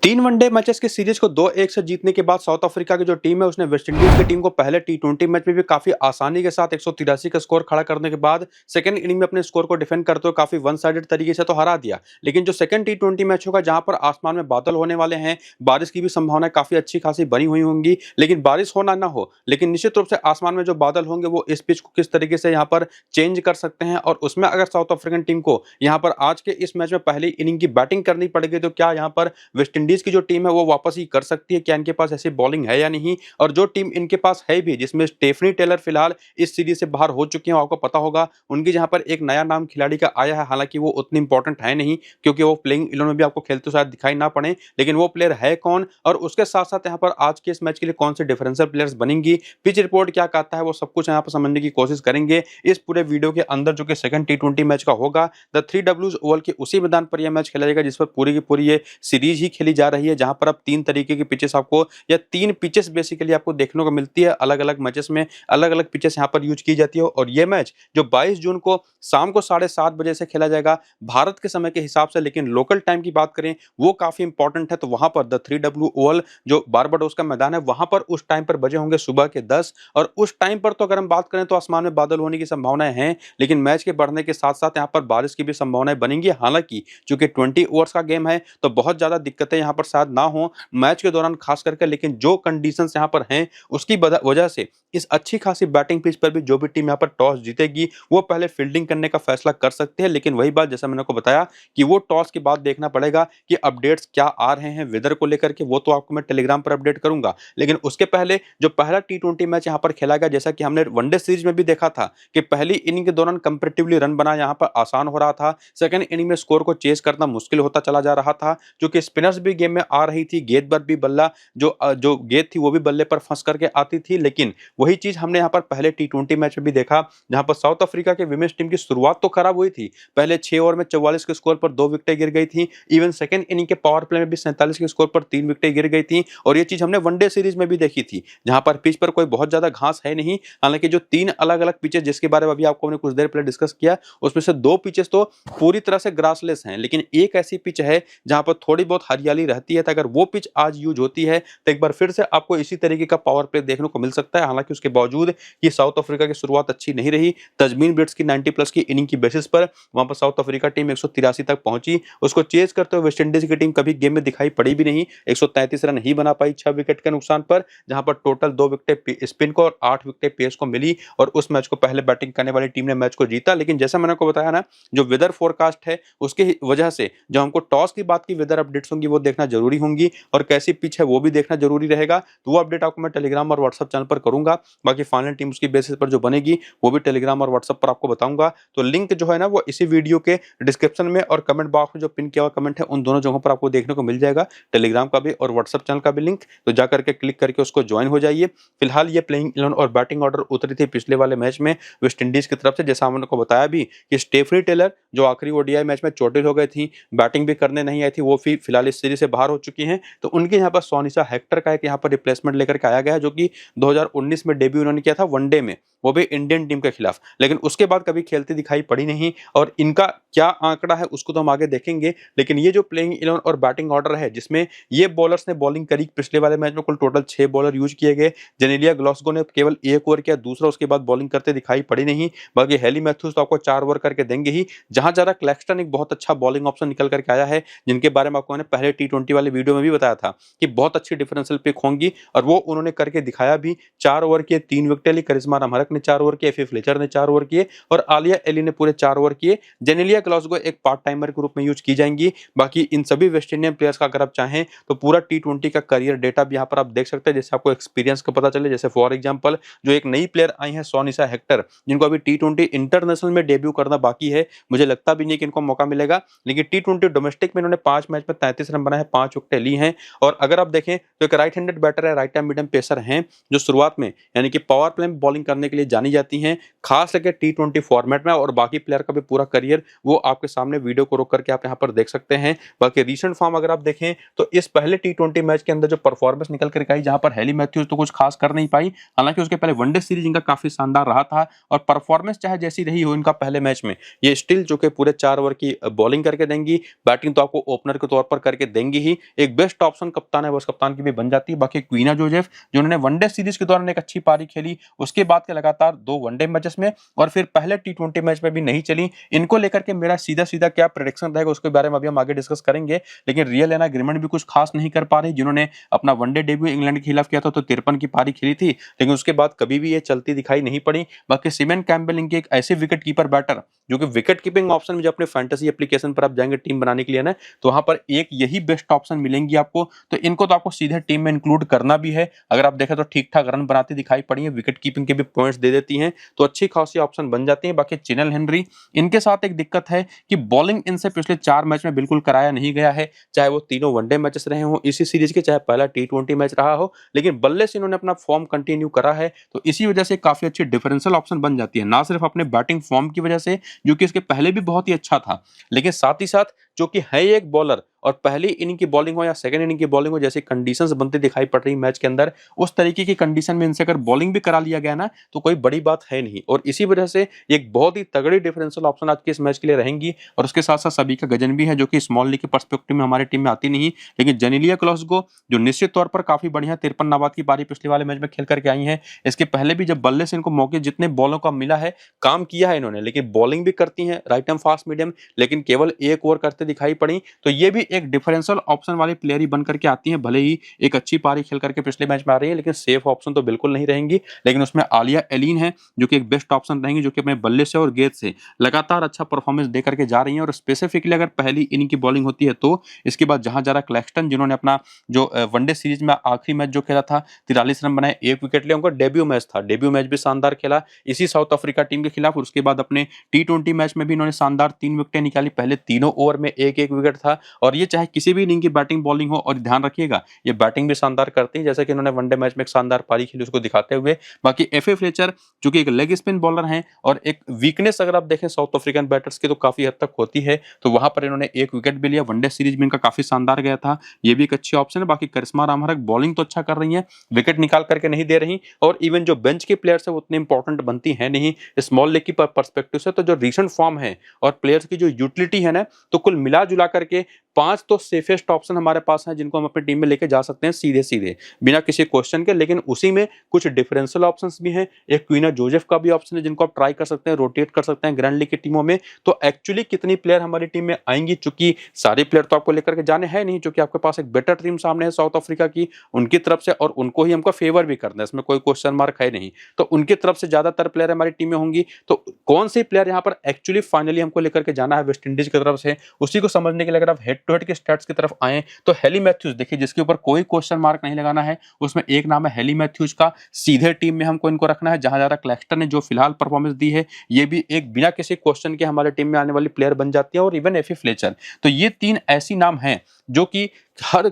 3 one day matches की series को 2-1 से जीतने के बाद साउथ अफ्रीका की जो टीम है उसने वेस्टइंडीज की टीम को पहले टी20 मैच में भी काफी आसानी के साथ 183 का स्कोर खड़ा करने के बाद सेकंड इनिंग में अपने स्कोर को डिफेंड करते हुए काफी वन साइडेड तरीके से तो हरा दिया। लेकिन जो सेकंड टी20 मैच होगा जहां पर आसमान में बादल होने वाले हैं, बारिश की भी संभावना काफी अच्छी खासी बनी हुई होंगी। लेकिन बारिश होना ना हो, लेकिन निश्चित रूप से आसमान में जो बादल होंगे वो इस पिच को किस तरीके से यहाँ पर चेंज कर सकते हैं और उसमें अगर साउथ अफ्रीकन टीम को यहाँ पर आज के इस मैच में पहली इनिंग की बैटिंग करनी पड़ेगी तो क्या यहाँ पर वेस्टइंडीज की जो टीम है वो वापस ही कर सकती है, क्या इनके पास ऐसी बॉलिंग है या नहीं। और जो टीम इनके पास है भी, जिसमें स्टेफनी टेलर फिलहाल इस सीरीज से बाहर हो चुकी है, आपको पता होगा उनकी जहां पर एक नया नाम खिलाड़ी का आया है, हालांकि वो उतनी इंपॉर्टेंट है नहीं क्योंकि वो प्लेइंग 11 में भी आपको खेलते शायद दिखाई ना पड़े, लेकिन वो प्लेयर है कौन और उसके साथ साथ यहाँ पर आज के इस मैच के लिए कौन से डिफरेंशियल प्लेयर्स बनेंगी, पिच रिपोर्ट क्या कहता है, वो सब कुछ यहाँ पर समझने की कोशिश करेंगे इस पूरे वीडियो के अंदर, जो कि सेकंड टी20 मैच का होगा। द 3 ओवल के उसी मैदान पर यह मैच खेला जाएगा जिस पर पूरी की पूरी ये सीरीज ही खेली जा रही है, जहां पर अब 3 तरीके की पिचेस आपको या 3 पिचेस बेसिकली आपको देखने को मिलती है। अलग-अलग मैचेस में अलग-अलग पिचेस यहां पर यूज की जाती है और ये मैच जो 22 जून को शाम को 7:30 बजे से खेला जाएगा भारत के समय के हिसाब से, लेकिन लोकल टाइम की बात करें वो काफी इंपॉर्टेंट है। तो वहां पर द 3 ओवल जो बारबाडोस का मैदान है वहां पर उस टाइम पर बजे होंगे सुबह के 10, और उस टाइम पर तो अगर हम बात करें तो आसमान में बादल होने की संभावनाएं हैं, लेकिन मैच के बढ़ने के साथ साथ यहाँ पर बारिश की भी संभावनाएं बनेंगी। हालांकि चूंकि 20 ओवर्स का गेम है तो बहुत ज्यादा दिक्कतें यहाँ पर शायद ना हो मैच के दौरान खास करके, लेकिन जो कंडीशंस यहाँ पर हैं उसकी वजह से इस अच्छी खासी बैटिंग पिच पर भी जो भी टीम यहाँ पर टॉस जीतेगी वो पहले फील्डिंग करने का फैसला कर सकते हैं। लेकिन वही बात जैसा मैंने आपको बताया कि वो टॉस के बाद देखना पड़ेगा कि अपडेट्स क्या आ रहे हैं वेदर को लेकर के, वो तो आपको मैं टेलीग्राम पर अपडेट करूंगा। लेकिन उसके पहले जो पहला टी20 मैच यहाँ पर खेला गया, जैसा कि हमने वनडे सीरीज में भी देखा था कि पहली इनिंग के दौरान कंपेरेटिवली रन बना यहाँ पर आसान हो रहा था, सेकंड इनिंग में स्कोर को चेस करना मुश्किल होता चला जा रहा था क्योंकि स्पिनर्स भी गेम में आ रही थी, गेंद पर भी बल्ला जो गेंद थी वो भी बल्ले पर फंस करके आती थी। लेकिन वही चीज हमने यहाँ पर पहले टी20 मैच में भी देखा जहां पर साउथ अफ्रीका के विमेंस टीम की शुरुआत तो खराब हुई थी, पहले 6 ओवर में 44 के स्कोर पर 2 विकेटें गिर गई थी। इवन सेकंड इनिंग के पावर प्ले में भी 47 के स्कोर पर 3 विकेटें गिर गई थी और ये चीज हमने वनडे सीरीज में भी देखी थी जहां पर पिच पर कोई बहुत ज्यादा घास है नहीं। हालांकि जो 3 अलग अलग पिचेस जिसके बारे में अभी आपको मैंने कुछ देर पहले डिस्कस किया उसमें से 2 पिचेस तो पूरी तरह से ग्रासलेस हैं, लेकिन एक ऐसी पिच है जहां पर थोड़ी बहुत हरियाली रहती है। तो अगर वो पिच आज यूज होती है तो एक बार फिर से आपको इसी तरीके का पावर प्ले देखने को मिल सकता है। हालांकि उसके बावजूद कि साउथ अफ्रीका की शुरुआत अच्छी नहीं रही, तजमीन ब्रिट्स की 90 प्लस की इनिंग की बेसिस पर वहां पर साउथ अफ्रीका टीम 183 तक पहुंची, उसको चेज करते हुए वेस्टइंडीज की टीम कभी गेम में दिखाई पड़ी भी नहीं, 133 रन ही बना पाई 6 विकेट के नुकसान पर, जहां पर टोटल 2 विकेट स्पिन को और 8 विकेट पेस को मिली और उस मैच को पहले बैटिंग करने वाली टीम ने मैच को जीता। लेकिन जैसा मैंने आपको बताया ना, जो वेदर फोरकास्ट है उसकी वजह से जो हमको टॉस की बात की वेदर अपडेट्स होंगी वो देखना जरूरी होंगी और कैसी पिच है वो भी देखना जरूरी रहेगा। तो वो अपडेट आपको मैं टेलीग्राम और व्हाट्सएप चैनल पर करूंगा, बाकी फाइनल टीम उसकी बेसिस पर जो बनेगी वो भी टेलीग्राम और व्हाट्सएप पर आपको बताऊंगा। तो लिंक जो है ना वो इसी वीडियो के डिस्क्रिप्शन में और कमेंट बॉक्स में जो पिन किया हुआ कमेंट है उन दोनों जगहों पर आपको देखने को मिल जाएगा, टेलीग्राम का भी और व्हाट्सएप चैनल का भी लिंक। तो जाकर के क्लिक करके उसको ज्वाइन हो जाइए। फिलहाल ये प्लेइंग 11 और बैटिंग ऑर्डर उतरी थी पिछले वाले मैच में वेस्टइंडीज की तरफ से, जैसा मैंने को बताया भी कि स्टेफनी टेलर जो आखिरी ओडीआई मैच में चोटिल हो गई थी, बैटिंग भी करने नहीं आई थी, वो फिलहाल इस सीरीज से बाहर हो चुकी हैं। तो उनके यहाँ पर सोनिसा हेक्टर का एक यहाँ पर रिप्लेसमेंट लेकर के आया गया है, जो कि 2019 में डेब्यू उन्होंने किया था वनडे में, वो भी इंडियन टीम के खिलाफ, लेकिन उसके बाद कभी खेलती दिखाई पड़ी नहीं और इनका क्या आंकड़ा है उसको तो हम आगे देखेंगे। लेकिन ये जो प्लेइंग 11 और बैटिंग ऑर्डर है जिसमें ये बॉलर्स ने बॉलिंग करी, पिछले वाले मैच में कुल टोटल 6 बॉलर यूज किए गए। जेनेलिया ग्लासगो ने केवल 1 ओवर किया, दूसरा उसके बाद बॉलिंग करते दिखाई पड़ी नहीं, बाकी हेली मैथ्यूज तो आपको 4 ओवर करके देंगे ही। जहां जरा क्लैक्सटन एक बहुत अच्छा बॉलिंग ऑप्शन निकल करके आया है, जिनके बारे में आपको मैंने पहले टी20 वाले वीडियो में भी बताया था कि बहुत अच्छी डिफरेंशियल पिक होंगी और वो उन्होंने करके दिखाया भी। 4 ओवर किए, 3 विकेट ली, करिश्मा रमहरक ने 4 ओवर किए, फिर फ्लेचर ने 4 ओवर किए और आलिया एली ने पूरे 4 ओवर किए। जेनेलिया ग्लासगो एक पार्ट टाइमर के रूप में यूज की जाएंगी। बाकी इन सभी वेस्ट इंडियन प्लेयर्स का अगर आप चाहें तो पूरा टी20 का करियर डेटा भी यहाँ पर आप देख सकते हैं, जैसे आपको एक्सपीरियंस का पता चले। जैसे फॉर एग्जांपल जो एक नई प्लेयर आई है सोनिसा हेक्टर, जिनको अभी टी20 इंटरनेशनल में डेब्यू करना बाकी है, मुझे लगता भी नहीं कि इनको मौका मिलेगा, लेकिन टी20 डोमेस्टिक में इन्होंने 5 मैच में 33 रन बनाए, 5 विकेटें ली हैं। और अगर आप देखें तो एक राइट हैंडेड बैटर है, राइट हैंड मीडियम पेसर हैं जो शुरुआत में यानी कि पावर प्ले में बॉलिंग करने के लिए लिए जानी जाती हैं, खास करके टी20 फॉर्मेट में, और बाकी प्लेयर का भी पूरा करियर वो आपके सामने वीडियो को रोक करके आप यहाँ पर देख सकते हैं। बाकी रीसेंट फॉर्म अगर आप देखें तो इस पहले टी20 मैच के अंदर जो परफॉर्मेंस निकल कर आई, जहां पर हेली मैथ्यूज तो कुछ खास कर नहीं पाई, हालांकि उसके पहले वनडे सीरीज इनका काफी शानदार रहा था और परफॉर्मेंस चाहे जैसी रही हो इनका पहले मैच में, ये स्टिल जो कि पूरे 4 ओवर की बॉलिंग करके देंगी, बैटिंग तो आपको ओपनर के तौर पर करके देंगी ही, एक बेस्ट ऑप्शन कप्तान है, बस कप्तान की भी बन जाती है। बाकी क्वीना जोसेफ जिन्होंने वनडे सीरीज के दौरान एक अच्छी पारी खेली, उसके बाद के लगातार 2 वनडे मैचेस में और फिर पहले टी20 मैच में भी नहीं चली, इनको लेकर के मेरा सीधा सीधा क्या प्रेडिक्शन रहेगा उसके बारे में अभी हम आगे डिस्कस करेंगे। लेकिन रियल एना ग्रिमन भी कुछ खास नहीं कर पा रही, जिन्होंने अपना वनडे डेब्यू इंग्लैंड के खिलाफ किया था तो 53 की पारी खेली थी, लेकिन उसके बाद कभी भी ये चलती दिखाई नहीं पड़ी। बाकी सिमन कैम्बेल इनके एक ऐसे विकेट कीपर बैटर जो कि विकेट कीपिंग ऑप्शन में, जो अपने फैंटेसी एप्लीकेशन पर आप जाएंगे टीम बनाने के लिए ना, तो वहां पर एक यही बेस्ट ऑप्शन मिलेंगी आपको, तो इनको तो आपको सीधे टीम में इंक्लूड करना भी है। अगर आप देखें तो ठीक ठाक रन बनाती दिखाई पड़ी है, विकेट कीपिंग के भी पॉइंट्स दे देती हैं, तो अच्छी खासी ऑप्शन बन जाती है। बाकी चिनल हेनरी, इनके साथ एक दिक्कत है कि बॉलिंग इनसे पिछले 4 मैच में बिल्कुल कराया नहीं गया है, चाहे वो तीनों वनडे मैचेस रहे हो इसी सीरीज के, चाहे पहला टी20 मैच रहा हो, लेकिन बल्ले से इन्होंने अपना फॉर्म कंटिन्यू करा है, तो इसी वजह से काफी अच्छी डिफरेंशियल ऑप्शन बन जाती है, ना सिर्फ अपने बैटिंग फॉर्म की वजह से जो कि इसके पहले भी बहुत ही अच्छा था, लेकिन साथ ही साथ जो कि है एक बॉलर और पहली इनिंग की बॉलिंग हो या सेकंड इनिंग की बॉलिंग हो, जैसी कंडीशंस बनती दिखाई पड़ रही मैच के अंदर, उस तरीके की कंडीशन में इनसे अगर बॉलिंग भी करा लिया गया ना तो कोई बड़ी बात है नहीं, और इसी वजह से एक बहुत ही तगड़ी डिफरेंशियल ऑप्शन आज के इस मैच के लिए रहेंगी। और उसके साथ साथ सभी का गजन भी है, जो कि स्मॉल लीग के पर्सपेक्टिव में हमारी टीम में आती नहीं, लेकिन जेनेलिया क्लासेगो जो निश्चित तौर पर काफी बढ़िया 53 नाबाद की पारी पिछले वाले मैच में खेल करके आई है, इसके पहले भी जब बल्ले से इनको मौके जितने बॉलों का मिला है काम किया है इन्होंने, लेकिन बॉलिंग भी करती है राइट एंड फास्ट मीडियम, लेकिन केवल 1 ओवर करते दिखाई पड़ी, तो ये भी एक डिफरेंशियल ऑप्शन वाली प्लेयर ही बन करके आती हैं, भले ही एक अच्छी पारी खेल करके पिछले मैच में आ रही है, लेकिन सेफ ऑप्शन तो बिल्कुल नहीं रहेंगी। लेकिन उसमें आलिया एलिन है जो कि एक बेस्ट ऑप्शन रहेंगी, जो कि अपने बल्ले से और गेंद से लगातार अच्छा परफॉर्मेंस दे करके जा रही हैं, और स्पेसिफिकली अगर पहली इनिंग की बॉलिंग होती है तो इसके बाद जहां जरा क्लैक्सटन जिन्होंने अपना जो वनडे सीरीज में आखिरी मैच जो खेला था 43 रन बनाए, 1 विकेट लिया, उनका डेब्यू मैच था, डेब्यू मैच भी शानदार खेला इसी साउथ अफ्रीका टीम के खिलाफ, और उसके बाद अपने टी20 मैच में भी इन्होंने शानदार 3 विकेटें निकाली, पहले तीनों ओवर में एक एक विकेट था, और ये चाहे किसी भी इनिंग की बैटिंग बॉलिंग हो, और ध्यान रखिएगा ये बैटिंग भी शानदार करती है, जैसे कि इन्होंने वनडे मैच में एक शानदार पारी खेली उसको दिखाते हुए। बाकी एफए फ्लेचर जो कि एक लेग स्पिन बॉलर हैं, और एक वीकनेस अगर आप देखें साउथ अफ्रीकन बैटर्स की तो काफी हद तक होती है, तो वहां पर इन्होंने 1 विकेट भी लिया, वनडे सीरीज में इनका काफी शानदार गया था, ये भी एक अच्छी ऑप्शन है। बाकी करिश्मा रामहरक बॉलिंग तो अच्छा कर रही है, विकेट निकाल करके नहीं दे रही, और इवन जो बेंच के प्लेयर्स है वो उतने इंपॉर्टेंट बनती है नहीं स्मॉल लीग की पर्सपेक्टिव से, तो जो रीसेंट फॉर्म है और प्लेयर्स की जो यूटिलिटी है ना, तो कुल मिला जुला करके 5 तो सेफेस्ट ऑप्शन हमारे पास हैं जिनको हम अपनी टीम में लेके जा सकते हैं सीधे सीधे बिना किसी क्वेश्चन के, लेकिन उसी में कुछ डिफरेंशियल ऑप्शंस भी हैं। एक क्वीना जोसेफ का भी ऑप्शन है जिनको आप ट्राई कर सकते हैं, रोटेट कर सकते हैं ग्रैंड लीग की टीमों में। तो एक्चुअली कितनी प्लेयर हमारी टीम में आएंगी, चूंकि सारे प्लेयर तो आपको लेकर के जाने हैं नहीं, चूंकि आपके पास एक बेटर टीम सामने है साउथ अफ्रीका की, उनकी तरफ से, और उनको ही हमको फेवर भी करना है, इसमें कोई क्वेश्चन मार्क है नहीं, तो उनकी तरफ से ज्यादातर प्लेयर हमारी टीम में होंगी। तो कौन सी प्लेयर यहाँ पर एक्चुअली फाइनली हमको लेकर के जाना है वेस्ट इंडीज की तरफ से, उसी को समझने के लिए अगर आप हेड टू हेड के स्टैट्स की तरफ आए तो हेली मैथ्यूज देखिए, जिसके ऊपर कोई क्वेश्चन मार्क नहीं लगाना है, उसमें एक नाम है हेली मैथ्यूज का, सीधे टीम में हमको इनको रखना है। जहां जरा क्लैक्सटन ने जो फिलहाल परफॉर्मेंस दी है, ये भी एक बिना किसी क्वेश्चन के हमारे टीम में आने वाली प्लेयर बन जाती है, और इवन एफी फ्लेचर, तो ये 3 ऐसी नाम हैं जो कि हर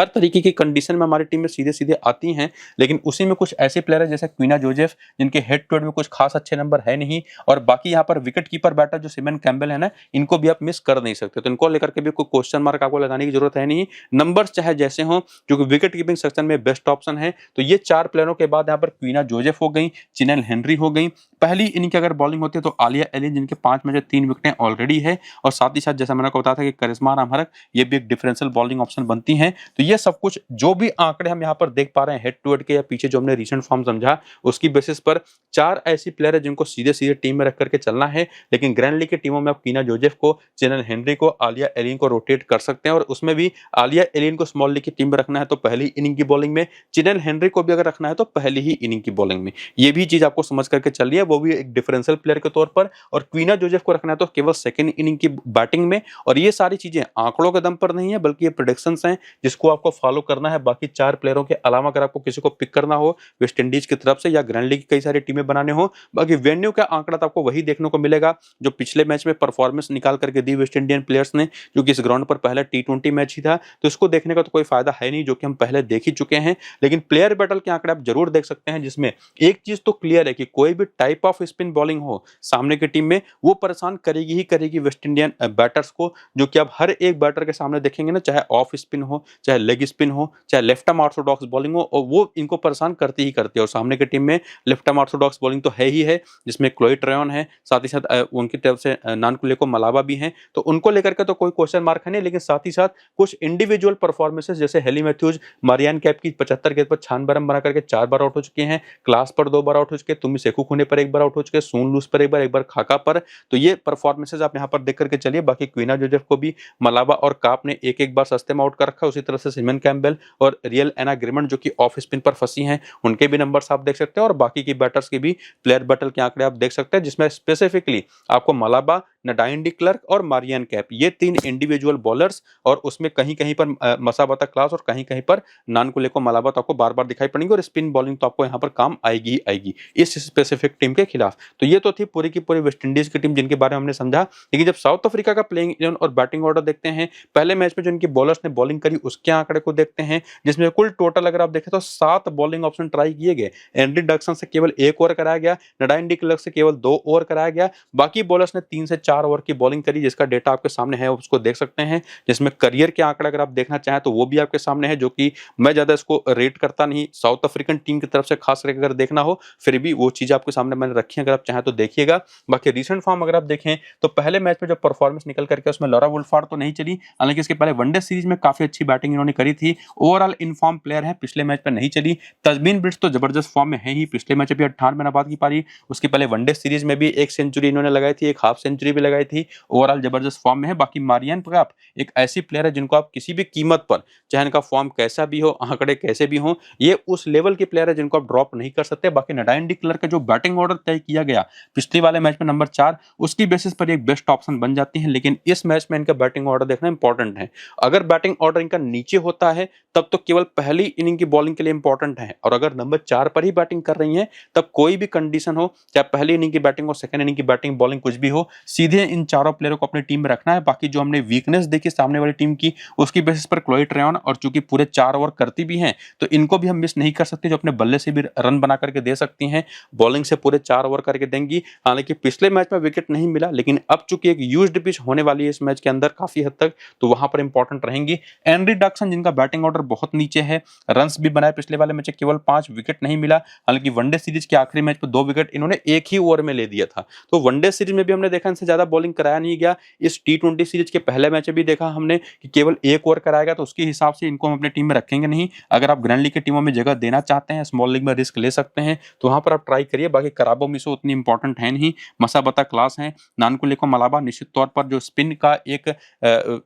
तरीके की कंडीशन में हमारी टीम में सीधे सीधे आती हैं। लेकिन उसी में कुछ ऐसे प्लेयर हैं जैसे क्वीना जोसेफ जिनके हेड टू हेड में कुछ खास अच्छे नंबर है नहीं, और बाकी यहाँ पर विकेट कीपर बैटर जो सिमन कैम्बेल है ना, इनको भी आप मिस कर नहीं सकते, तो इनको लेकर के भी कोई क्वेश्चन मार्क आपको लगाने की जरूरत है नहीं, नंबर्स चाहे जैसे हों, जो कि विकेट कीपिंग सेक्शन में बेस्ट ऑप्शन है। तो ये 4 प्लेयरों के बाद यहाँ पर क्वीना जोसेफ हो गई, चिनल हेनरी हो गई, पहली इनिंग की अगर बॉलिंग होती है तो आलिया एलिन जिनके 5 में से 3 विकेटें ऑलरेडी है, और साथ ही साथ जैसा मैंने आपको बताया था कि करिश्मा रामहरक, ये भी एक डिफरेंशियल बॉलिंग ऑप्शन बनती हैं। तो ये सब कुछ जो भी आंकड़े हम यहाँ पर देख पा रहे हैं हेड टू हेड के या पीछे जो हमने रीसेंट फॉर्म समझा, उसकी बेसिस पर 4 ऐसी प्लेयर है जिनको सीधे सीधे टीम में रख करके चलना है। लेकिन ग्रैंड लीग की टीमों में आप क्वीना जोसेफ को, चिनल हेनरी को, आलिया एलिन को रोटेट कर सकते हैं, और उसमें भी आलिया एलिन को स्मॉल लीग की टीम में रखना है तो पहली इनिंग की बॉलिंग में, चिनल हेनरी को भी अगर रखना है तो पहली ही इनिंग की बॉलिंग में। ये भी चीज आपको समझ करके चलनी है, वो भी एक डिफरेंशियल प्लेयर के तौर पर, और क्वीना जोसेफ को रखना है तो केवल सेकंड इनिंग की बैटिंग में। और ये सारी चीजें आंकड़ों के दम पर नहीं है, बल्कि ये प्रेडिक्शन इंस्ट्रक्शंस हैं जिसको आपको फॉलो करना है। बाकी 4 प्लेयरों के अलावा अगर आपको किसी को पिक करना हो वेस्ट इंडीज की तरफ से या ग्रैंड लीग की कई सारी टीमें बनाने हो, बाकी वेन्यू का आंकड़ा तो आपको वही देखने को मिलेगा जो पिछले मैच में परफॉर्मेंस निकाल करके दी वेस्ट इंडियन प्लेयर्स ने, जो कि इस ग्राउंड पर पहला T20 मैच ही था, तो इसको देखने का तो कोई फायदा है नहीं, जो कि हम पहले देख ही चुके हैं। लेकिन प्लेयर बैटल के आंकड़े आप जरूर देख सकते हैं, जिसमें एक चीज तो क्लियर है कि कोई भी टाइप ऑफ स्पिन बॉलिंग हो सामने की टीम में वो परेशान करेगी ही करेगी वेस्ट इंडियन बैटर्स को, जो कि आप हर एक बैटर के सामने देखेंगे ना, चाहे ऑफ स्पिन हो, चाहे लेग स्पिन हो, चाहे लेफ्ट आर्म ऑर्थोडॉक्स बॉलिंग हो, और वो इनको परेशान करती ही करती है। और सामने की टीम में लेफ्ट आर्म ऑर्थोडॉक्स बॉलिंग तो है ही है, जिसमें क्लोई ट्रेयन है, साथ ही साथ उनकी तरफ से नानकुलेको मलाबा भी हैं, तो उनको लेकर के तो कोई क्वेश्चन मार्क है नहीं। लेकिन साथ ही साथ कुछ इंडिविजुअल परफॉर्मेंसेस जैसे हेली मैथ्यूज मारियान कैप की 75 गेंद पर 96 रन बना करके 4 बार आउट हो चुके हैं, क्लास पर 2 बार आउट हो चुके हैं, तुमी सेकू खुने पर 1 बार आउट हो चुके हैं, सून लूस पर 1 बार, 1 बार खाका पर, तो ये परफॉर्मेंसेस आप यहाँ पर देख करके चलिए। बाकी क्वीना जोसेफ को भी मलाबा और काप ने एक एक बार सस्ते में आउट कर रखा है। उसी तरह से सिमन कैम्पबेल और रियल एना ग्रिमंड जो कि ऑफ स्पिन पर फंसी हैं, उनके भी नंबर्स आप देख सकते हैं, और बाकी की बैटर्स के भी प्लेयर बैटल के आंकड़े आप देख सकते हैं, जिसमें स्पेसिफिकली आपको मलाबा, नडाइन डी क्लर्क और मारियन कैप, ये 3 इंडिविजुअल बॉलर्स, और उसमें कहीं कहीं पर मसाबाता क्लास और कहीं कहीं पर नानकुलेको मलाबा तो आपको बार बार दिखाई पड़ेंगे, और स्पिन बॉलिंग तो आपको यहाँ पर काम आएगी ही आएगी इस स्पेसिफिक टीम के खिलाफ। तो ये तो थी पूरी की पूरी वेस्ट इंडीज की टीम जिनके बारे में हमने समझा। लेकिन जब साउथ अफ्रीका का प्लेइंग 11 और बैटिंग ऑर्डर देखते हैं, पहले मैच में जो इनके बॉलर्स ने बॉलिंग करी उसके आंकड़े को देखते हैं, जिसमें कुल टोटल अगर आप देखें तो 7 बॉलिंग ऑप्शन ट्राई किए गए। एंड्री डक्सन से केवल 1 ओवर कराया गया, नडाइन डी क्लर्क से केवल 2 ओवर कराया गया, बाकी बॉलर्स ने 3 से 4 ओवर की बॉलिंग करी, जिसका डेटा आपके सामने है, उसको देख सकते हैं। जिसमें करियर के आंकड़े अगर आप देखना चाहें तो वो भी आपके सामने है, जो कि मैं ज्यादा इसको रेट करता नहीं साउथ अफ्रीकन टीम की तरफ से, खास करके अगर देखना हो, फिर भी वो चीज आपके सामने मैंने रखी है, अगर आप चाहें तो देखिएगा। बाकी रिसेंट फॉर्म अगर आप देखें तो पहले मैच में जो परफॉर्मेंस निकल करके उसमें लॉरा वुल्फार्ड तो नहीं चली, हालांकि इसके पहले वनडे सीरीज में काफी अच्छी बैटिंग इन्होंने करी थी, ओवरऑल इनफॉर्म प्लेयर है, पिछले मैच में नहीं चली। तस्मीन ब्रिट्स तो जबरदस्त फॉर्म में है ही, पिछले मैच भी 58 रन बाद की पारी, उसके पहले वनडे सीरीज में भी 1 सेंचुरी इन्होंने लगाई थी, 1 हाफ सेंचुरी भी लगाई थी, ओवरऑल जबरदस्त फॉर्म में है। बाकी मारियन कैप एक ऐसी प्लेयर है जिनको आप किसी भी कीमत पर, चाहे इनका फॉर्म कैसा भी हो, आंकड़े कैसे भी हो, ये उस लेवल के प्लेयर है जिनको आप ड्रॉप नहीं कर सकते। बाकी नडाइन डी क्लर्क का जो बैटिंग ऑर्डर तय किया गया पिछले वाले मैच में नंबर 4, उसकी बेसिस पर एक बेस्ट ऑप्शन बन जाती है, लेकिन इस मैच में इनका बैटिंग ऑर्डर देखना इंपॉर्टेंट है। अगर बैटिंग ऑर्डर इनका नीचे होता है तब तो केवल पहली इनिंग की बॉलिंग के लिए इंपॉर्टेंट है, और अगर नंबर 4 पर ही बैटिंग कर रही हैं तब कोई भी कंडीशन हो, चाहे पहली इनिंग की बैटिंग हो, सेकंड इनिंग की बैटिंग बॉलिंग कुछ भी हो, सीधे इन चारों प्लेयरों को अपनी टीम में रखना है। बाकी जो हमने वीकनेस देखी सामने वाली टीम की, उसकी बेसिस पर क्लोई ट्रेयन, और चूंकि पूरे 4 ओवर करती भी हैं तो इनको भी हम मिस नहीं कर सकते, जो अपने बल्ले से भी रन बना करके दे सकती हैं, बॉलिंग से पूरे 4 ओवर करके देंगी। हालांकि पिछले मैच में विकेट नहीं मिला, लेकिन अब चूंकि एक यूज्ड पिच होने वाली है इस मैच के अंदर काफी हद तक, तो वहां पर इंपॉर्टेंट रहेंगी। एंड्री डक्सन जिनका बैटिंग ऑर्डर बहुत नीचे है, रन्स भी बनाए पिछले वाले मैच केवल 5 विकेट नहीं मिला, हालांकि वनडे सीरीज के आखिरी मैच में 2 विकेट इन्होंने एक ही ओवर में ले दिया था, तो वनडे सीरीज में भी हमने देखा इनसे ज्यादा बॉलिंग कराया नहीं गया। इस T20 सीरीज के पहले मैच में भी देखा हमने कि केवल 1 ओवर कराया गया, तो उसके हिसाब से इनको हम अपनी टीम में रखेंगे नहीं। अगर आप ग्रैंड लीग की टीमों में जगह देना चाहते हैं, स्मॉल लीग में रिस्क ले सकते हैं, तो वहां पर आप ट्राई करिए। बाकी कराबो मिसो उतनी इंपॉर्टेंट है नहीं, मसाबता क्लास है, नानकुलेको मलाबा निश्चित तौर पर जो स्पिन का एक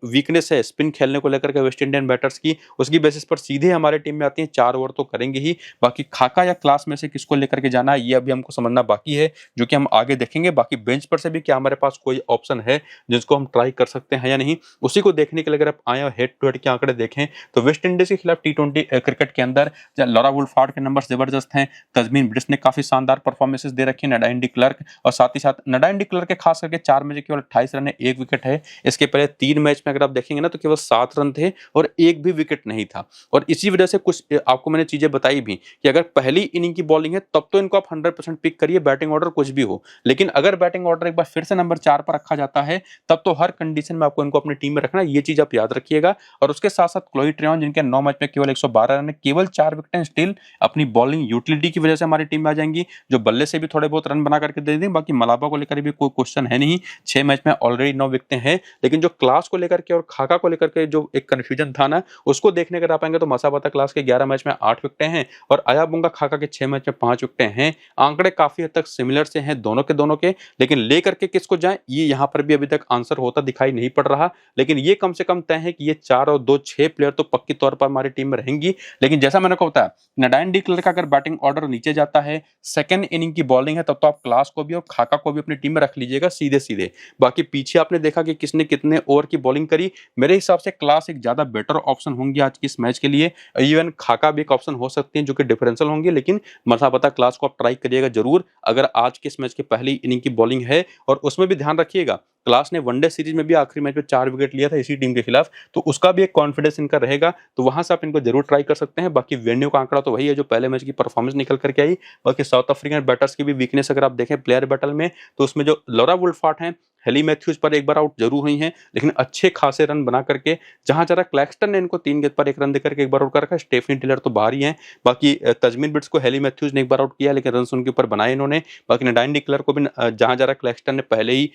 वीकनेस है, स्पिन खेलने को लेकर के वेस्ट इंडियन बैटर्स की, उसकी बेसिस पर सीधे हमारे टीम में आती है, 4 ओवर तो करेंगे ही। बाकी खाका या क्लास में से किसको लेकर के जाना है ये अभी हमको समझना बाकी है, जो कि हम आगे देखेंगे। बाकी बेंच पर से भी क्या हमारे पास कोई ऑप्शन है जिसको हम ट्राई कर सकते हैं या नहीं, उसी को देखने के लिए अगर आप आए और हेड टू हेड के आंकड़े देखें तो वेस्ट इंडीज के खिलाफ T20 क्रिकेट के अंदर लॉरा वुल्फार्ड के नंबर जबरदस्त हैं, तस्मीन ब्रिट्स ने काफी शानदार परफॉर्मेंसेस दे रखी है, नडाइन डी क्लर्क, और साथ ही साथ नडाइन डी क्लर्क के खास करके 4 मैच केवल 28 रन है, 1 विकेट है। इसके पहले 3 मैच में अगर आप देखेंगे ना तो केवल 7 रन थे और 1 भी विकेट नहीं था, और इसी वजह से कुछ आपको मैंने चीजें बताई भी कि अगर पहली इनिंग की बॉलिंग है तब तो इनको आप 100% पिक करिए, बैटिंग ऑर्डर कुछ भी हो। लेकिन अगर बैटिंग ऑर्डर एक बार फिर से नंबर 4 पर रखा जाता है तब तो हर कंडीशन में आपको इनको अपनी टीम में रखना है, ये चीज आप याद रखिएगा। और उसके साथ साथ क्लोई ट्रेयन जिनके 9 मैच में केवल 112 रन है, केवल 4 विकेट, स्टिल अपनी बॉलिंग यूटिलिटी की वजह से हमारी टीम में आ जाएंगी, जो बल्ले से भी थोड़े बहुत रन बना करके दे देंगे। बाकी मलाबा को लेकर भी कोई क्वेश्चन है नहीं, 6 मैच में ऑलरेडी 9 विकेटें हैं, लेकिन जो क्लास को लेकर के और खाका को लेकर के जो एक कंफ्यूजन था ना, उसको देखने कर आ पाएंगे तो मसाबाता क्लास के 11 मैच में 8 विकेटें हैं और अयाबुंगा खाका के 6 मैच में 5 विकेटें हैं। आंकड़े काफी हद तक सिमिलर से हैं दोनों के, लेकिन लेकर के किसको जाएं ये यहाँ पर भी अभी तक आंसर होता दिखाई नहीं पड़ रहा, लेकिन ये कम से कम तय है कि ये 4 और 2 6 प्लेयर तो पक्की तौर पर हमारी टीम में रहेंगी। लेकिन जैसा मैंने आपको बताया, नडाइन डी क्लर्क का अगर बैटिंग ऑर्डर नीचे जाता है, सेकंड इनिंग की बॉलिंग है, तब तो आप क्लास को भी और खाका को भी अपनी टीम में रख लीजिएगा सीधे सीधे। बाकी पीछे आपने देखा कि किसने कितने ओवर की बॉलिंग करी, मेरे हिसाब से क्लास एक ज्यादा बेटर ऑप्शन होंगी आज की इस मैच के लिए। इवन खाका भी एक ऑप्शन हो सकती है जो कि डिफरेंशियल होंगे, लेकिन मसा पता क्लास को आप ट्राई करिएगा जरूर अगर आज के इस मैच की पहली इनिंग की बॉलिंग है। और उसमें भी ध्यान रखिएगा, क्लास ने वनडे सीरीज में भी आखिरी मैच में 4 विकेट लिया था इसी टीम के खिलाफ, तो उसका भी एक कॉन्फिडेंस इनका रहेगा, तो वहां से आप इनको जरूर ट्राई कर सकते हैं। बाकी वेन्यू का आंकड़ा तो वही है जो पहले मैच की परफॉर्मेंस निकल करके आई। बाकी साउथ अफ्रीकन बैटर्स की भी वीकनेस अगर आप देखें प्लेयर बैटल में, तो उसमें जो लॉरा वुल्फार्ट हैं, हेली मैथ्यूज पर एक बार आउट जरूर हुई हैं, लेकिन अच्छे खासे रन बना करके, जहां जरा क्लैक्सटन ने इनको 3 गेंद पर 1 रन देकर के एक बार आउट कर रखा है। स्टेफनी टिलर तो बाहर ही हैं। बाकी तजमीन ब्रिट्स को हेली मैथ्यूज ने एक बार आउट किया, लेकिन रन उनके ऊपर बनाए इन्होंने। बाकी नडाइन डी क्लर्क को भी जहां जरा क्लैक्सटन ने पहले ही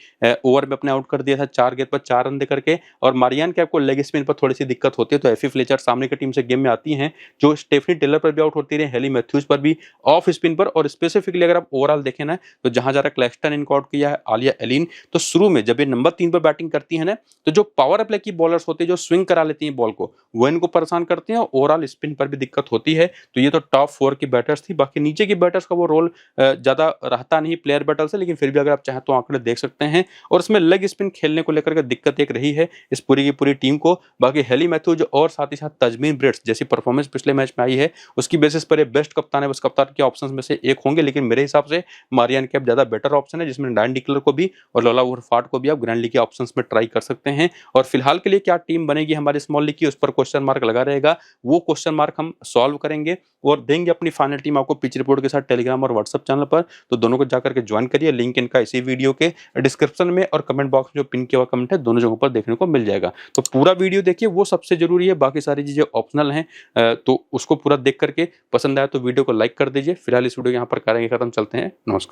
ओवर में अपने आउट कर दिया था 4 गेंद पर 4 रन देकर के। और मारियान कैप को लेग स्पिन पर थोड़ी सी दिक्कत होती है, तो एफी फ्लेचर सामने की टीम से गेम में आती हैं, जो स्टेफनी टिलर पर भी आउट होती रही, हेली मैथ्यूज पर भी, ऑफ स्पिन पर। और स्पेसिफिकली अगर आप ओवरऑल देखें ना, तो जहां जरा क्लैक्सटन इनको आउट किया है, आलिया एलिन, तो शुरू में जब ये नंबर 3 पर बैटिंग करती है ना, तो जो पावर प्ले की बॉलर्स होते हैं जो स्विंग करा लेती हैं बॉल को, वो इनको परेशान करते हैं, और ओवरऑल स्पिन पर भी दिक्कत होती है। तो ये तो टॉप 4 की बैटर्स थी। बाकी नीचे की बैटर्स का वो रोल ज्यादा रहता नहीं प्लेयर बैटल से, लेकिन फिर भी अगर आप चाहें तो आंकड़े देख सकते हैं। और इसमें लेग स्पिन खेलने को लेकर के दिक्कत एक रही है इस पूरी की पूरी टीम को। बाकी हेली मैथ्यूज और साथ ही साथ तजमीन ब्रिट्स जैसी परफॉर्मेंस पिछले मैच में आई है, उसकी बेसिस पर बेस्ट कप्तान है, बस कप्तान के ऑप्शंस में से एक होंगे। लेकिन मेरे हिसाब से मारियान कैप ज्यादा बेटर ऑप्शन है, जिसमें नडाइन डी क्लर्क को भी और लॉरा वुल्फार्ट को भी आप ग्रैंड लीग के ऑप्शंस में ट्राई कर सकते हैं। और फिलहाल के लिए क्या टीम बनेगी हमारे स्मॉल लीग की, उस पर क्वेश्चन मार्क लगा रहेगा। वो क्वेश्चन मार्क हम सॉल्व करेंगे और देंगे अपनी फाइनल टीम आपको पिच रिपोर्ट के साथ टेलीग्राम और व्हाट्सएप चैनल पर। तो दोनों को जाकर के ज्वाइन करिए, लिंक इनका इसी वीडियो के डिस्क्रिप्शन में और कमेंट बॉक्स में जो पिन किया हुआ कमेंट है, दोनों जगहों पर देखने को मिल जाएगा। तो पूरा वीडियो देखिए, वो सबसे जरूरी है, बाकी सारी चीजें ऑप्शनल हैं। तो उसको पूरा देख करके पसंद आया तो वीडियो को लाइक कर दीजिए। फिलहाल इस वीडियो यहाँ पर करेंगे खत्म, चलते हैं, नमस्कार।